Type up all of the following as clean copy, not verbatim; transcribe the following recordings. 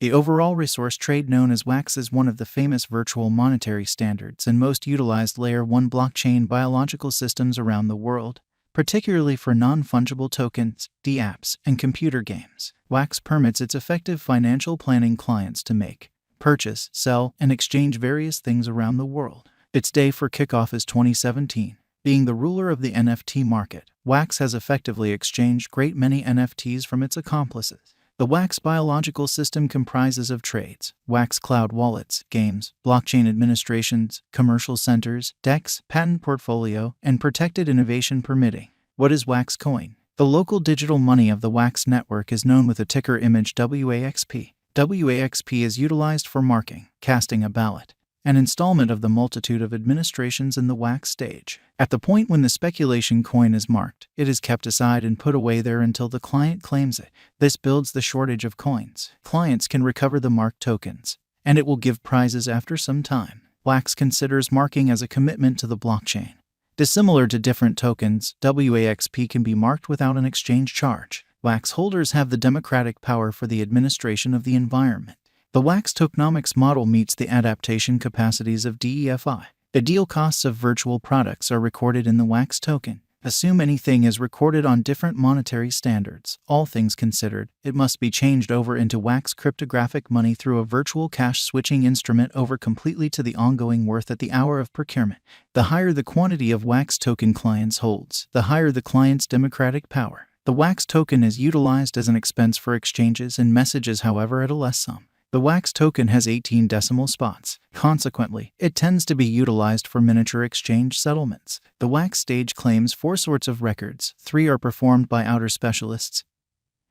The overall resource trade known as Wax is one of the famous virtual monetary standards and most utilized Layer 1 blockchain biological systems around the world, particularly for non-fungible tokens, dApps, and computer games. Wax permits its effective financial planning clients to make, purchase, sell, and exchange various things around the world. Its day for kickoff is 2017. Being the ruler of the NFT market, Wax has effectively exchanged great many NFTs from its accomplices. The Wax biological system comprises of trades, Wax cloud wallets, games, blockchain administrations, commercial centers, DEX, patent portfolio, and protected innovation permitting. What is Wax coin? The local digital money of the Wax network is known with a ticker image WAXP. WAXP is utilized for marking, casting a ballot, an installment of the multitude of administrations in the Wax stage. At the point when the speculation coin is marked, it is kept aside and put away there until the client claims it. This builds the shortage of coins. Clients can recover the marked tokens, and it will give prizes after some time. Wax considers marking as a commitment to the blockchain. Dissimilar to different tokens, WAXP can be marked without an exchange charge. Wax holders have the democratic power for the administration of the environment. The Wax tokenomics model meets the adaptation capacities of DEFI. The deal costs of virtual products are recorded in the Wax token. Assume anything is recorded on different monetary standards. All things considered, it must be changed over into Wax cryptographic money through a virtual cash switching instrument over completely to the ongoing worth at the hour of procurement. The higher the quantity of Wax token clients holds, the higher the client's democratic power. The Wax token is utilized as an expense for exchanges and messages, however, at a less sum. The Wax token has 18 decimal spots. Consequently, it tends to be utilized for miniature exchange settlements. The Wax stage claims 4 sorts of records. 3 are performed by outer specialists,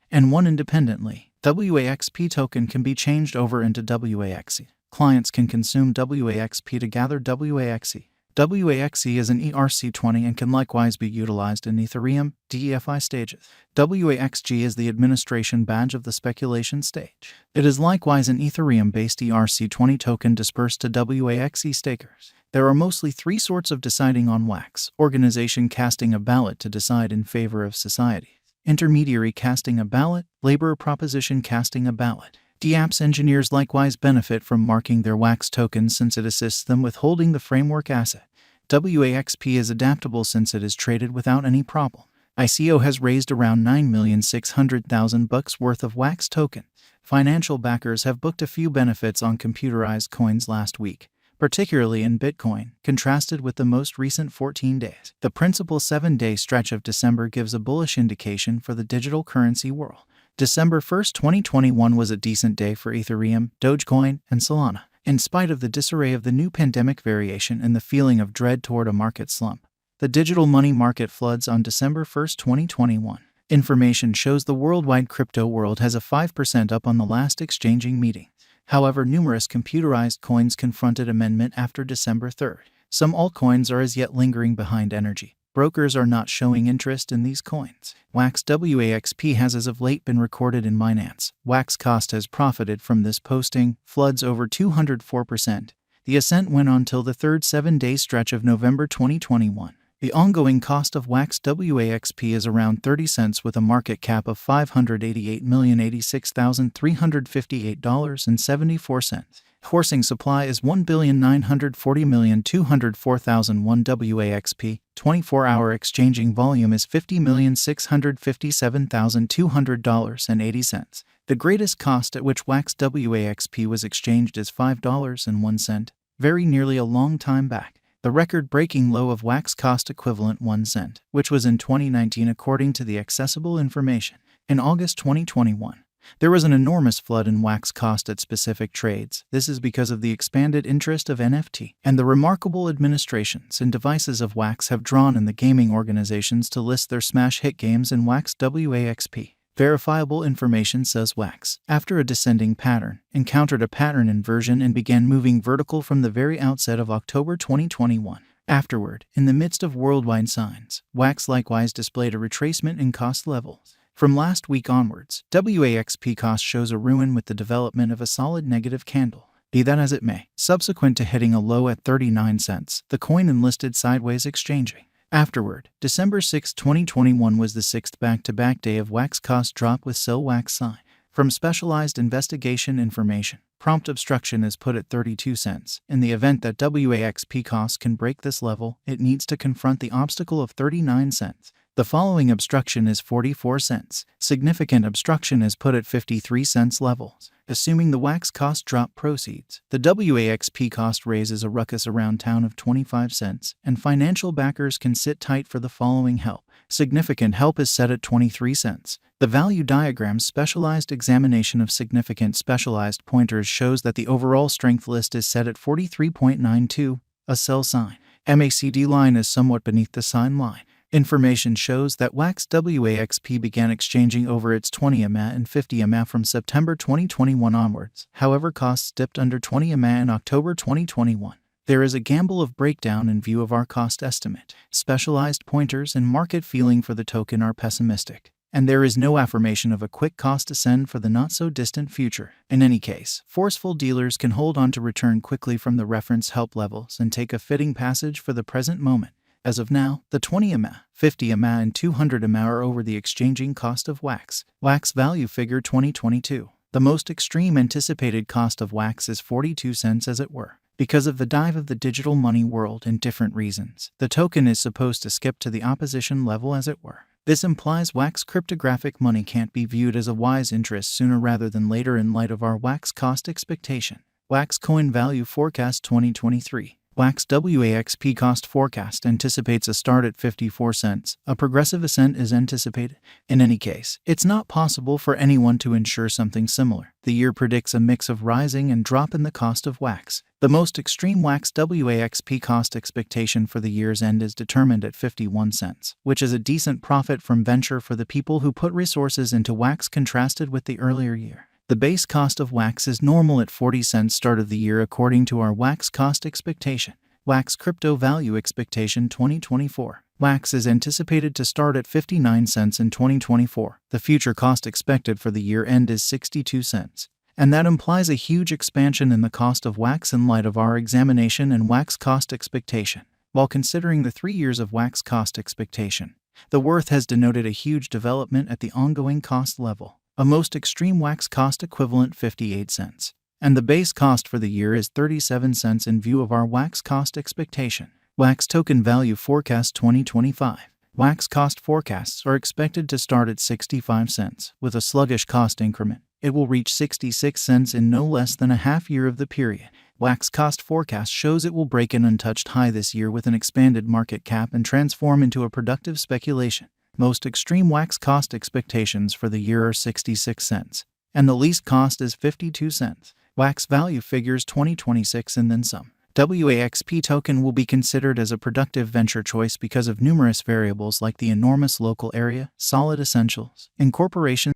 and 1 independently. WAXP token can be changed over into WAXE. Clients can consume WAXP to gather WAXE. WAXE is an ERC20 and can likewise be utilized in Ethereum, DEFI stages. WAXG is the administration badge of the speculation stage. It is likewise an Ethereum-based ERC20 token dispersed to WAXE stakers. There are mostly 3 sorts of deciding on Wax: organization casting a ballot to decide in favor of society, intermediary casting a ballot, labor proposition casting a ballot. dApps engineers likewise benefit from marking their Wax tokens since it assists them with holding the framework asset. WAXP is adaptable since it is traded without any problem. ICO has raised around $9,600,000 worth of Wax token. Financial backers have booked a few benefits on computerized coins last week, particularly in Bitcoin, contrasted with the most recent 14 days. The principal 7-day stretch of December gives a bullish indication for the digital currency world. December 1, 2021 was a decent day for Ethereum, Dogecoin, and Solana. In spite of the disarray of the new pandemic variation and the feeling of dread toward a market slump, the digital money market floods on December 1, 2021. Information shows the worldwide crypto world has a 5% up on the last exchanging meeting. However, numerous computerized coins confronted amendment after December 3. Some altcoins are as yet lingering behind energy. Brokers are not showing interest in these coins. Wax WAXP has as of late been recorded in Binance. Wax cost has profited from this posting, floods over 204%. The ascent went on till the third 7-day stretch of November 2021. The ongoing cost of Wax WAXP is around 30 cents with a market cap of $588,086,358.74. Coursing supply is 1,940,204,001 WAXP. 24-hour exchanging volume is $50,657,200.80. The greatest cost at which Wax WAXP was exchanged is $5.01, very nearly a long time back. The record-breaking low of Wax cost equivalent 1 cent, which was in 2019 according to the accessible information. In August 2021, there was an enormous flood in Wax cost at specific trades. This is because of the expanded interest of NFT, and the remarkable administrations and devices of Wax have drawn in the gaming organizations to list their smash hit games in Wax WAXP. Verifiable information says Wax, after a descending pattern, encountered a pattern inversion and began moving vertical from the very outset of October 2021. Afterward, in the midst of worldwide signs, Wax likewise displayed a retracement in cost levels. From last week onwards, WAXP cost shows a ruin with the development of a solid negative candle. Be that as it may, subsequent to hitting a low at 39 cents, the coin enlisted sideways exchanging. Afterward, December 6, 2021 was the 6th back-to-back day of Wax cost drop with sell Wax sign. From specialized investigation information, prompt obstruction is put at 32 cents. In the event that Waxp cost can break this level, it needs to confront the obstacle of 39 cents. The following obstruction is 44 cents. Significant obstruction is put at 53 cents levels. Assuming the Wax cost drop proceeds, the Waxp cost raises a ruckus around town of 25 cents, and financial backers can sit tight for the following help. Significant help is set at 23 cents. The value diagram's specialized examination of significant specialized pointers shows that the overall strength list is set at 43.92, a sell sign. MACD line is somewhat beneath the sign line. Information shows that Waxp began exchanging over its 20 EMA and 50 EMA from September 2021 onwards. However, costs dipped under 20 EMA in October 2021. There is a gamble of breakdown in view of our cost estimate. Specialized pointers and market feeling for the token are pessimistic, and there is no affirmation of a quick cost ascend for the not-so-distant future. In any case, forceful dealers can hold on to return quickly from the reference help levels and take a fitting passage for the present moment. As of now, the 20 EMA, 50 EMA, and 200 EMA are over the exchanging cost of Wax. Wax value figure 2022. The most extreme anticipated cost of Wax is 42 cents, as it were. Because of the dive of the digital money world and different reasons, the token is supposed to skip to the opposition level, as it were. This implies Wax cryptographic money can't be viewed as a wise interest sooner rather than later in light of our Wax cost expectation. Wax coin value forecast 2023. Wax Waxp cost forecast anticipates a start at 54 cents. A progressive ascent is anticipated. In any case, it's not possible for anyone to ensure something similar. The year predicts a mix of rising and drop in the cost of Wax. The most extreme Wax Waxp cost expectation for the year's end is determined at 51 cents, which is a decent profit from venture for the people who put resources into Wax contrasted with the earlier year. The base cost of Wax is normal at 40 cents start of the year according to our Wax cost expectation. Wax crypto value expectation 2024. Wax is anticipated to start at 59 cents in 2024. The future cost expected for the year end is 62 cents. And that implies a huge expansion in the cost of Wax in light of our examination and Wax cost expectation. While considering the 3 years of Wax cost expectation, the worth has denoted a huge development at the ongoing cost level. A most extreme Wax cost equivalent 58 cents. And the base cost for the year is 37 cents in view of our Wax cost expectation. Wax token value forecast 2025. Wax cost forecasts are expected to start at 65 cents. With a sluggish cost increment, it will reach 66 cents in no less than a half year of the period. Wax cost forecast shows it will break an untouched high this year with an expanded market cap and transform into a productive speculation. Most extreme Wax cost expectations for the year are 66 cents, and the least cost is 52 cents. Wax value figures 2026 and then some. Waxp token will be considered as a productive venture choice because of numerous variables like the enormous local area, solid essentials, incorporation,